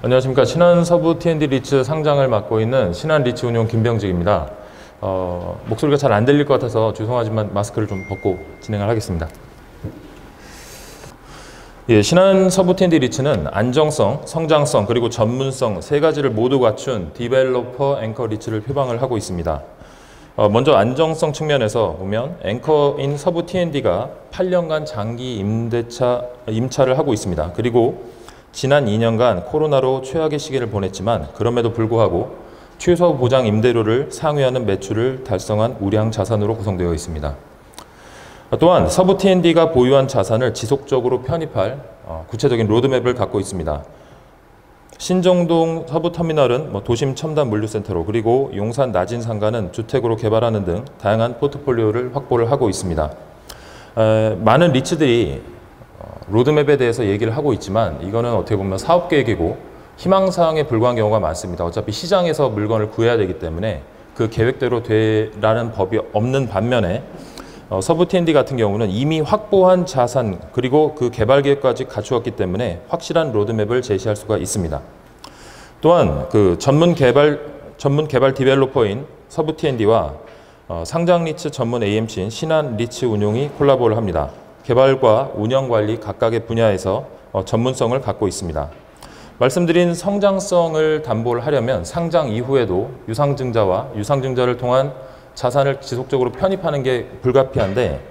안녕하십니까. 신한서부 T&D 리츠 상장을 맡고 있는 신한리츠 운용 김병직입니다. 목소리가 잘 안 들릴 것 같아서 죄송하지만 마스크를 좀 벗고 진행을 하겠습니다. 예, 신한서부 T&D 리츠는 안정성, 성장성, 그리고 전문성 세 가지를 모두 갖춘 디벨로퍼 앵커 리츠를 표방을 하고 있습니다. 먼저 안정성 측면에서 보면 앵커인 서부 T&D가 8년간 장기 임차를 하고 있습니다. 그리고 지난 2년간 코로나로 최악의 시기를 보냈지만 그럼에도 불구하고 최소 보장 임대료를 상회하는 매출을 달성한 우량 자산으로 구성되어 있습니다. 또한 서부 T&D가 보유한 자산을 지속적으로 편입할 구체적인 로드맵을 갖고 있습니다. 신정동 서부터미널은 도심 첨단 물류센터로, 그리고 용산 나진상가는 주택으로 개발하는 등 다양한 포트폴리오를 확보를 하고 있습니다. 많은 리츠들이 로드맵에 대해서 얘기를 하고 있지만 이거는 어떻게 보면 사업계획이고 희망사항에 불과한 경우가 많습니다. 어차피 시장에서 물건을 구해야 되기 때문에 그 계획대로 되라는 법이 없는 반면에 서부 T&D 같은 경우는 이미 확보한 자산 그리고 그 개발 계획까지 갖추었기 때문에 확실한 로드맵을 제시할 수가 있습니다. 또한 그 전문 개발 디벨로퍼인 서부 T&D와 상장 리츠 전문 AMC인 신한 리츠 운용이 콜라보를 합니다. 개발과 운영 관리 각각의 분야에서 전문성을 갖고 있습니다. 말씀드린 성장성을 담보를 하려면 상장 이후에도 유상증자를 통한 자산을 지속적으로 편입하는 게 불가피한데,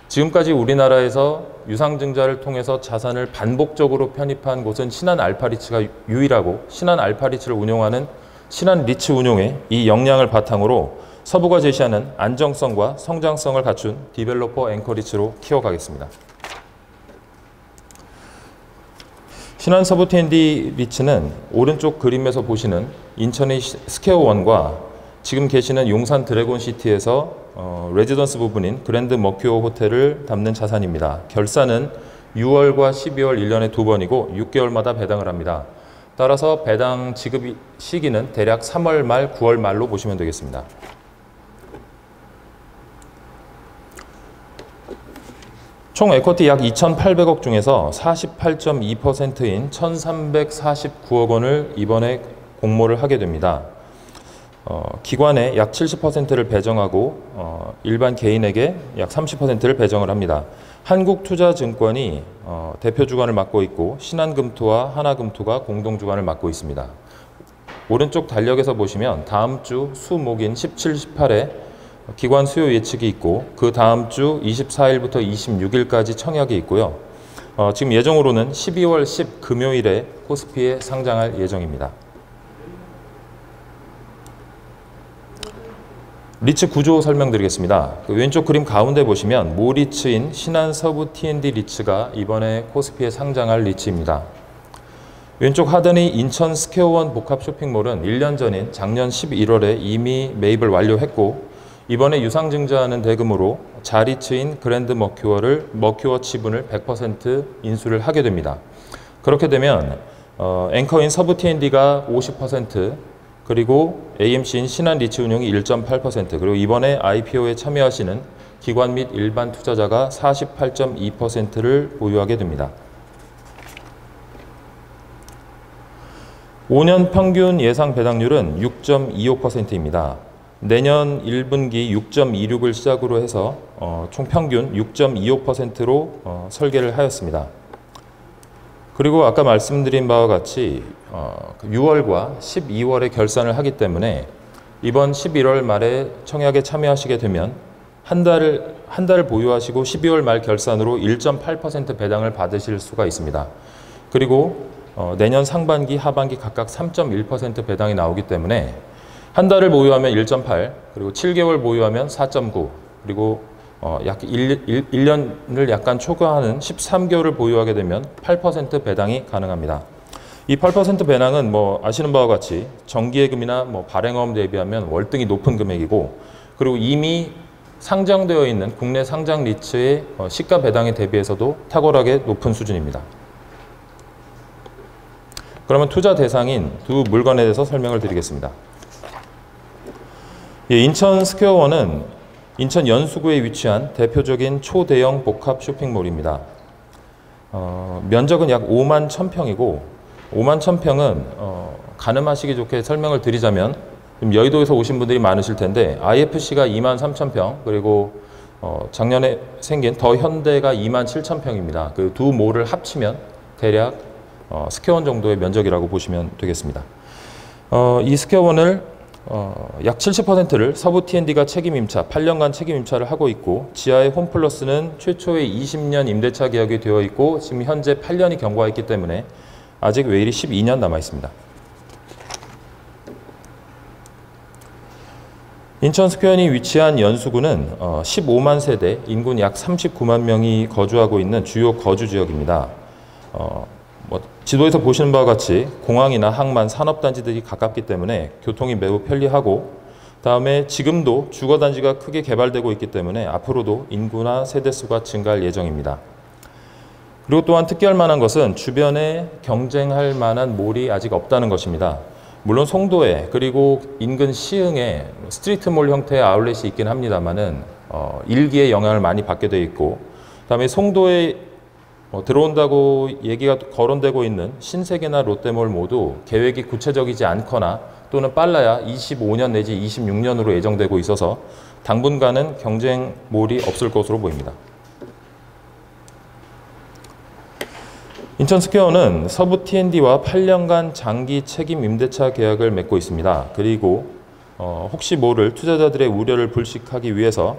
지금까지 우리나라에서 유상증자를 통해서 자산을 반복적으로 편입한 곳은 신한 알파리츠가 유일하고, 신한 알파리츠를 운용하는 신한 리츠 운용의 이 역량을 바탕으로 서부가 제시하는 안정성과 성장성을 갖춘 디벨로퍼 앵커 리츠로 키워가겠습니다. 신한서부 T&D 리츠는 오른쪽 그림에서 보시는 인천의 스퀘어원과 지금 계시는 용산 드래곤시티에서 레지던스 부분인 그랜드 머큐어 호텔을 담는 자산입니다. 결산은 6월과 12월 1년에 2번이고 6개월마다 배당을 합니다. 따라서 배당 지급 시기는 대략 3월 말, 9월 말로 보시면 되겠습니다. 총 에쿼티 약 2,800억 중에서 48.2%인 1,349억 원을 이번에 공모를 하게 됩니다. 기관에 약 70%를 배정하고 일반 개인에게 약 30%를 배정을 합니다. 한국투자증권이 대표 주관을 맡고 있고 신한금토와 하나금토가 공동 주관을 맡고 있습니다. 오른쪽 달력에서 보시면 다음 주 수목인 17, 18에 기관 수요 예측이 있고 그 다음 주 24일부터 26일까지 청약이 있고요. 지금 예정으로는 12월 10 금요일에 코스피에 상장할 예정입니다. 리츠 구조 설명드리겠습니다. 그 왼쪽 그림 가운데 보시면 모리츠인 신한서부 T&D 리츠가 이번에 코스피에 상장할 리츠입니다. 왼쪽 하단의 인천 스퀘어원 복합 쇼핑몰은 1년 전인 작년 11월에 이미 매입을 완료했고 이번에 유상증자하는 대금으로 자리츠인 그랜드 머큐어 지분을 100% 인수를 하게 됩니다. 그렇게 되면 앵커인 서부 T&D가 50%, 그리고 AMC인 신한리츠 운용이 1.8%, 그리고 이번에 IPO에 참여하시는 기관 및 일반 투자자가 48.2%를 보유하게 됩니다. 5년 평균 예상 배당률은 6.25%입니다. 내년 1분기 6.26을 시작으로 해서 총 평균 6.25%로 설계를 하였습니다. 그리고 아까 말씀드린 바와 같이 6월과 12월에 결산을 하기 때문에 이번 11월 말에 청약에 참여하시게 되면 한 달을 보유하시고 12월 말 결산으로 1.8% 배당을 받으실 수가 있습니다. 그리고 내년 상반기, 하반기 각각 3.1% 배당이 나오기 때문에 한 달을 보유하면 1.8, 그리고 7개월 보유하면 4.9, 그리고 약 1년을 약간 초과하는 13개월을 보유하게 되면 8% 배당이 가능합니다. 이 8% 배당은 아시는 바와 같이 정기예금이나 발행어음 대비하면 월등히 높은 금액이고, 그리고 이미 상장되어 있는 국내 상장 리츠의 시가 배당에 대비해서도 탁월하게 높은 수준입니다. 그러면 투자 대상인 두 물건에 대해서 설명을 드리겠습니다. 인천 스퀘어원은 인천 연수구에 위치한 대표적인 초대형 복합 쇼핑몰입니다. 면적은 약 5만 1,000평이고 5만 1,000평은 가늠하시기 좋게 설명을 드리자면 지금 여의도에서 오신 분들이 많으실 텐데 IFC가 2만 3,000평 그리고 작년에 생긴 더 현대가 2만 7,000평입니다. 그 두 몰을 합치면 대략 스퀘어원 정도의 면적이라고 보시면 되겠습니다. 이 스퀘어원을 약 70%를 서부 T&D가 책임 임차, 8년간 책임 임차를 하고 있고 지하의 홈플러스는 최초의 20년 임대차 계약이 되어 있고 지금 현재 8년이 경과했기 때문에 아직 외일이 12년 남아 있습니다. 인천 스퀘어원이 위치한 연수구는 15만 세대, 인구 약 39만 명이 거주하고 있는 주요 거주 지역입니다. 지도에서 보시는 바와 같이 공항이나 항만, 산업단지들이 가깝기 때문에 교통이 매우 편리하고 다음에 지금도 주거단지가 크게 개발되고 있기 때문에 앞으로도 인구나 세대수가 증가할 예정입니다. 그리고 또한 특기할 만한 것은 주변에 경쟁할 만한 몰이 아직 없다는 것입니다. 물론 송도에 그리고 인근 시흥에 스트리트몰 형태의 아울렛이 있긴 합니다만은 일기에 영향을 많이 받게 되어 있고 그다음에 송도에 들어온다고 얘기가 거론되고 있는 신세계나 롯데몰 모두 계획이 구체적이지 않거나 또는 빨라야 25년 내지 26년으로 예정되고 있어서 당분간은 경쟁몰이 없을 것으로 보입니다. 인천 스퀘어는 서부 T&D와 8년간 장기 책임 임대차 계약을 맺고 있습니다. 그리고 혹시 모를 투자자들의 우려를 불식하기 위해서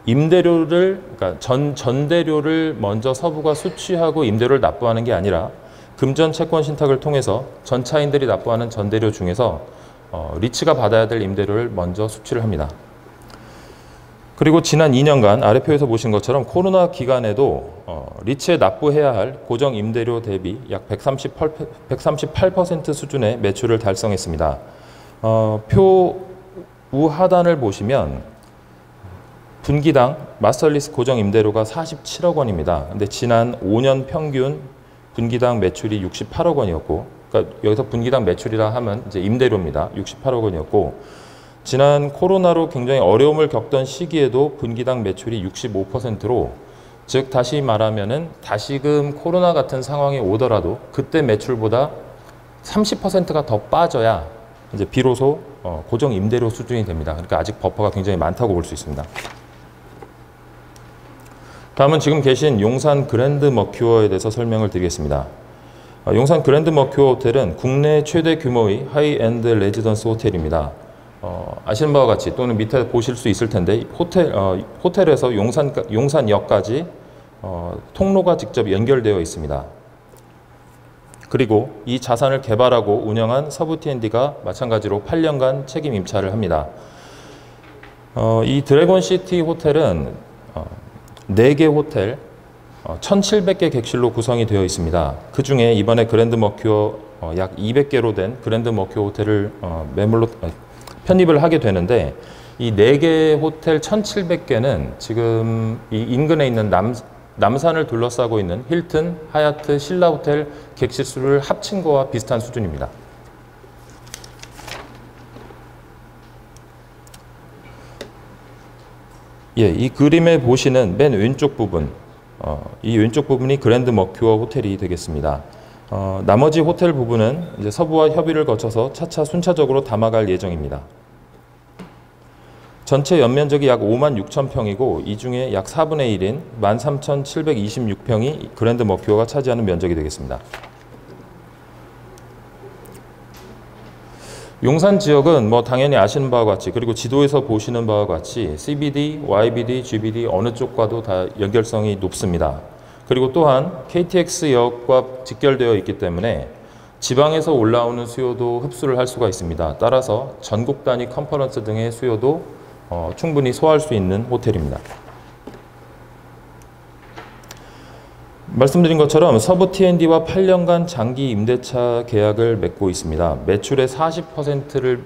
임대료를 그러니까 전대료를 먼저 서부가 수취하고 임대료를 납부하는 게 아니라 금전 채권 신탁을 통해서 전차인들이 납부하는 전대료 중에서 리츠가 받아야 될 임대료를 먼저 수취를 합니다. 그리고 지난 2년간 아래표에서 보신 것처럼 코로나 기간에도 리츠에 납부해야 할 고정 임대료 대비 약 138% 수준의 매출을 달성했습니다. 표 우하단을 보시면 분기당 마스터리스 고정 임대료가 47억 원입니다. 근데 지난 5년 평균 분기당 매출이 68억 원이었고, 그러니까 여기서 분기당 매출이라 하면 이제 임대료입니다. 68억 원이었고, 지난 코로나로 굉장히 어려움을 겪던 시기에도 분기당 매출이 65%로, 즉 다시 말하면은 다시금 코로나 같은 상황이 오더라도 그때 매출보다 30%가 더 빠져야 이제 비로소 고정 임대료 수준이 됩니다. 그러니까 아직 버퍼가 굉장히 많다고 볼 수 있습니다. 다음은 지금 계신 용산 그랜드 머큐어에 대해서 설명을 드리겠습니다. 용산 그랜드 머큐어 호텔은 국내 최대 규모의 하이엔드 레지던스 호텔입니다. 아시는 바와 같이 또는 밑에 보실 수 있을 텐데 호텔에서 용산역까지 통로가 직접 연결되어 있습니다. 그리고 이 자산을 개발하고 운영한 서부 T&D가 마찬가지로 8년간 책임 임차를 합니다. 이 드래곤시티 호텔은 4개 호텔 1,700개 객실로 구성이 되어 있습니다. 그 중에 이번에 그랜드 머큐어 약 200개로 된 그랜드 머큐어 호텔을 매물로 편입을 하게 되는데, 이 4개 호텔 1,700개는 지금 이 인근에 있는 남산을 둘러싸고 있는 힐튼, 하얏트, 신라 호텔 객실 수를 합친 거와 비슷한 수준입니다. 예, 이 그림에 보시는 맨 왼쪽 부분, 이 왼쪽 부분이 그랜드 머큐어 호텔이 되겠습니다. 나머지 호텔 부분은 이제 서부와 협의를 거쳐서 차차 순차적으로 담아갈 예정입니다. 전체 연면적이 약 5만 6천 평이고 이 중에 약 4분의 1인 13,726평이 그랜드 머큐어가 차지하는 면적이 되겠습니다. 용산 지역은 뭐 당연히 아시는 바와 같이, 그리고 지도에서 보시는 바와 같이 CBD, YBD, GBD 어느 쪽과도 다 연결성이 높습니다. 그리고 또한 KTX역과 직결되어 있기 때문에 지방에서 올라오는 수요도 흡수를 할 수가 있습니다. 따라서 전국 단위 컨퍼런스 등의 수요도 충분히 소화할 수 있는 호텔입니다. 말씀드린 것처럼 서부 T&D와 8년간 장기 임대차 계약을 맺고 있습니다. 매출의 40%를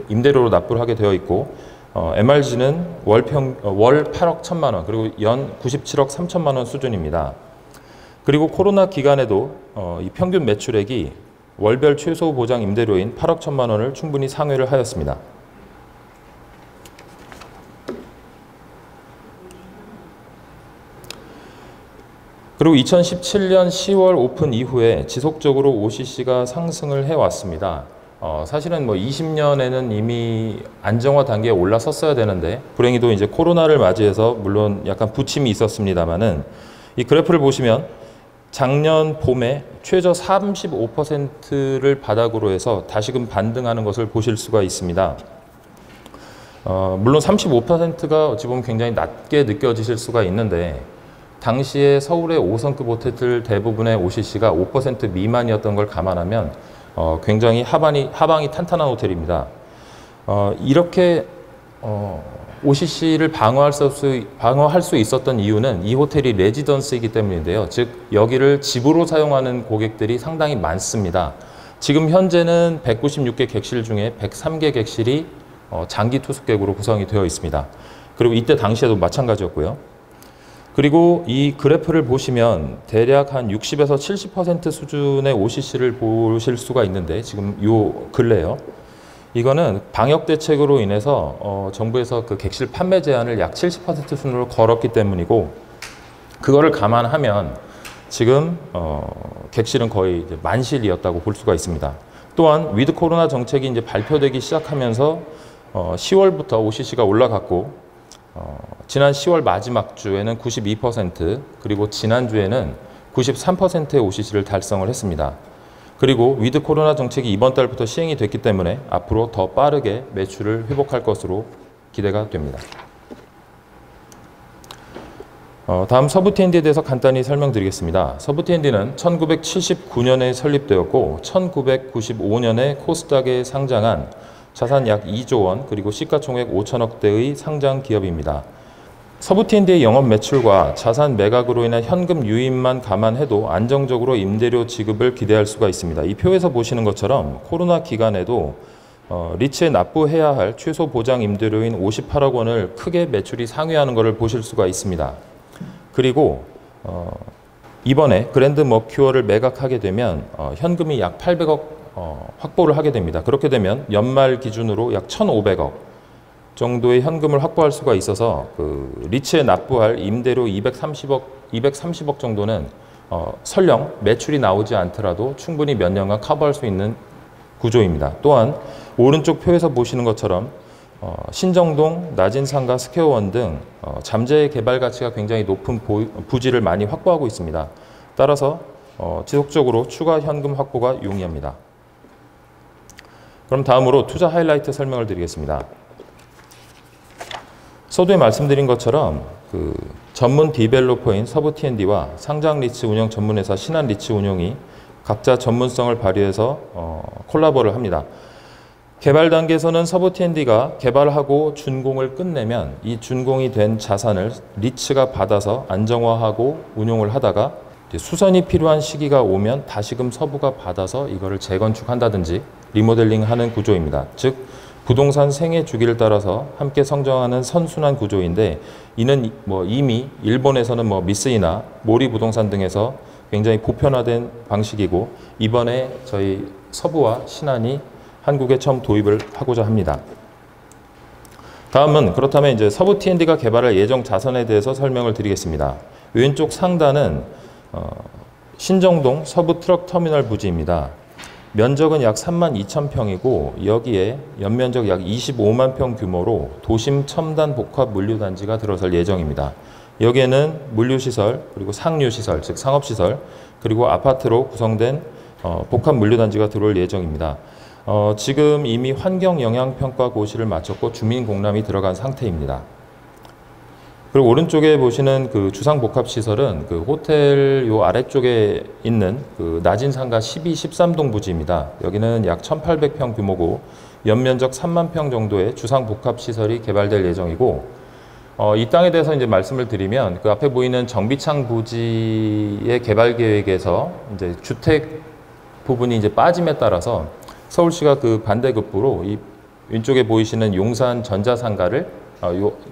임대료로 납부를 하게 되어 있고, MRG는 월 8억 1천만 원, 그리고 연 97억 3천만 원 수준입니다. 그리고 코로나 기간에도 이 평균 매출액이 월별 최소 보장 임대료인 8억 1천만 원을 충분히 상회를 하였습니다. 그리고 2017년 10월 오픈 이후에 지속적으로 OCC가 상승을 해왔습니다. 사실은 뭐 20년에는 이미 안정화 단계에 올라섰어야 되는데 불행히도 이제 코로나를 맞이해서 물론 약간 부침이 있었습니다만은 이 그래프를 보시면 작년 봄에 최저 35%를 바닥으로 해서 다시금 반등하는 것을 보실 수가 있습니다. 물론 35%가 어찌 보면 굉장히 낮게 느껴지실 수가 있는데 당시에 서울의 5성급 호텔들 대부분의 OCC가 5% 미만이었던 걸 감안하면 굉장히 하방이 탄탄한 호텔입니다. 이렇게 OCC를 방어할 수 있었던 이유는 이 호텔이 레지던스이기 때문인데요. 즉 여기를 집으로 사용하는 고객들이 상당히 많습니다. 지금 현재는 196개 객실 중에 103개 객실이 장기 투숙객으로 구성이 되어 있습니다. 그리고 이때 당시에도 마찬가지였고요. 그리고 이 그래프를 보시면 대략 한 60에서 70% 수준의 OCC를 보실 수가 있는데 지금 요 근래요. 이거는 방역 대책으로 인해서 정부에서 그 객실 판매 제한을 약 70% 수준으로 걸었기 때문이고 그거를 감안하면 지금 객실은 거의 이제 만실이었다고 볼 수가 있습니다. 또한 위드 코로나 정책이 이제 발표되기 시작하면서 10월부터 OCC가 올라갔고 지난 10월 마지막 주에는 92% 그리고 지난주에는 93%의 OCC를 달성을 했습니다. 그리고 위드 코로나 정책이 이번 달부터 시행이 됐기 때문에 앞으로 더 빠르게 매출을 회복할 것으로 기대가 됩니다. 다음 서부 T&D에 대해서 간단히 설명드리겠습니다. 서부 T&D는 1979년에 설립되었고 1995년에 코스닥에 상장한 자산 약 2조 원 그리고 시가총액 5천억대의 상장 기업입니다. 서부 T&D의 영업 매출과 자산 매각으로 인한 현금 유입만 감안해도 안정적으로 임대료 지급을 기대할 수가 있습니다. 이 표에서 보시는 것처럼 코로나 기간에도 리츠에 납부해야 할 최소 보장 임대료인 58억 원을 크게 매출이 상회하는 것을 보실 수가 있습니다. 그리고 이번에 그랜드 머큐어를 매각하게 되면 현금이 약 800억 확보를 하게 됩니다. 그렇게 되면 연말 기준으로 약 1,500억 정도의 현금을 확보할 수가 있어서 그 리츠에 납부할 임대료 230억 정도는 설령 매출이 나오지 않더라도 충분히 몇 년간 커버할 수 있는 구조입니다. 또한 오른쪽 표에서 보시는 것처럼 신정동, 낮은상가, 스퀘어원 등 잠재 개발 가치가 굉장히 높은 부지를 많이 확보하고 있습니다. 따라서 지속적으로 추가 현금 확보가 용이합니다. 그럼 다음으로 투자 하이라이트 설명을 드리겠습니다. 서두에 말씀드린 것처럼 그 전문 디벨로퍼인 서부 T&D와 상장 리츠 운영 전문회사 신한 리츠 운용이 각자 전문성을 발휘해서 콜라보를 합니다. 개발 단계에서는 서부 T&D가 개발하고 준공을 끝내면 이 준공이 된 자산을 리츠가 받아서 안정화하고 운용을 하다가 수선이 필요한 시기가 오면 다시금 서부가 받아서 이거를 재건축한다든지 리모델링하는 구조입니다. 즉 부동산 생애 주기를 따라서 함께 성장하는 선순환 구조인데 이는 이미 일본에서는 미쓰이나 모리 부동산 등에서 굉장히 보편화된 방식이고 이번에 저희 서부와 신한이 한국에 처음 도입을 하고자 합니다. 다음은 그렇다면 이제 서부 T&D가 개발할 예정 자산에 대해서 설명을 드리겠습니다. 왼쪽 상단은 신정동 서부 트럭 터미널 부지입니다. 면적은 약 32,000평이고 여기에 연면적 약 25만 평 규모로 도심 첨단 복합 물류단지가 들어설 예정입니다. 여기에는 물류시설 그리고 상류시설 즉 상업시설 그리고 아파트로 구성된 복합 물류단지가 들어올 예정입니다. 지금 이미 환경영향평가 고시를 마쳤고 주민공람이 들어간 상태입니다. 그리고 오른쪽에 보시는 그 주상복합시설은 그 호텔 요 아래쪽에 있는 그 낮은상가 12, 13동 부지입니다. 여기는 약 1,800평 규모고 연면적 3만 평 정도의 주상복합시설이 개발될 예정이고 이 땅에 대해서 이제 말씀을 드리면 그 앞에 보이는 정비창 부지의 개발 계획에서 이제 주택 부분이 이제 빠짐에 따라서 서울시가 그 반대급부로 이 왼쪽에 보이시는 용산 전자상가를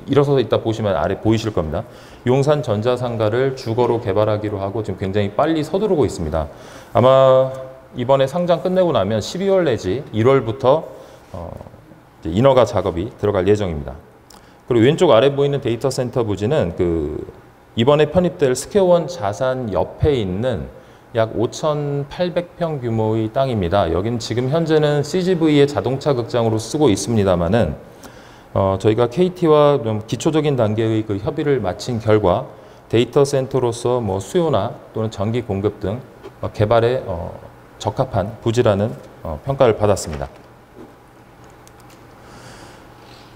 일어서서 있다 보시면 아래 보이실 겁니다. 용산 전자상가를 주거로 개발하기로 하고 지금 굉장히 빨리 서두르고 있습니다. 아마 이번에 상장 끝내고 나면 12월 내지 1월부터 인허가 작업이 들어갈 예정입니다. 그리고 왼쪽 아래 보이는 데이터 센터 부지는 그 이번에 편입될 스퀘어원 자산 옆에 있는 약 5,800평 규모의 땅입니다. 여긴 지금 현재는 CGV의 자동차 극장으로 쓰고 있습니다만은 저희가 KT와 좀 기초적인 단계의 그 협의를 마친 결과 데이터 센터로서 뭐 수요나 또는 전기 공급 등 개발에 적합한 부지라는 평가를 받았습니다.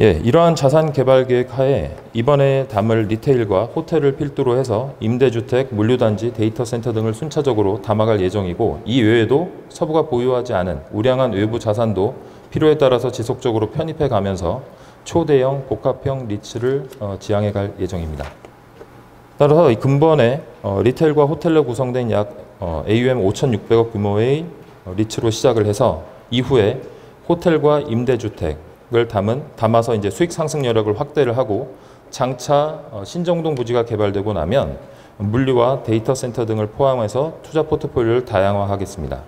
예, 이러한 자산 개발 계획 하에 이번에 담을 리테일과 호텔을 필두로 해서 임대주택, 물류단지, 데이터 센터 등을 순차적으로 담아갈 예정이고, 이 외에도 서부가 보유하지 않은 우량한 외부 자산도 필요에 따라서 지속적으로 편입해 가면서 초대형 복합형 리츠를 지향해 갈 예정입니다. 따라서 이 근본에 리테일과 호텔로 구성된 약 AUM 5,600억 규모의 리츠로 시작을 해서 이후에 호텔과 임대주택을 담아서 이제 수익 상승 여력을 확대를 하고, 장차 신정동 부지가 개발되고 나면 물류와 데이터 센터 등을 포함해서 투자 포트폴리오를 다양화하겠습니다.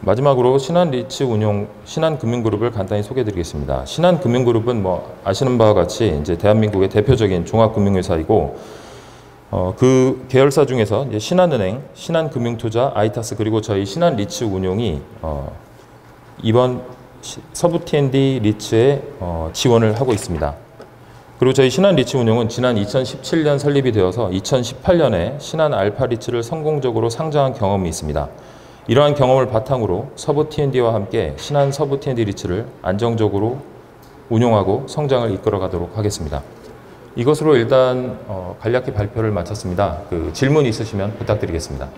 마지막으로 신한리츠 운용 신한금융그룹을 간단히 소개해드리겠습니다. 신한금융그룹은 뭐 아시는 바와 같이 이제 대한민국의 대표적인 종합금융회사이고, 그 계열사 중에서 이제 신한은행, 신한금융투자, 아이타스 그리고 저희 신한리츠 운용이 이번 서부 T&D 리츠에 지원을 하고 있습니다. 그리고 저희 신한리츠 운용은 지난 2017년 설립이 되어서 2018년에 신한알파리츠를 성공적으로 상장한 경험이 있습니다. 이러한 경험을 바탕으로 서부 T&D와 함께 신한 서부 T&D 리츠를 안정적으로 운용하고 성장을 이끌어 가도록 하겠습니다. 이것으로 일단 간략히 발표를 마쳤습니다. 질문 있으시면 부탁드리겠습니다.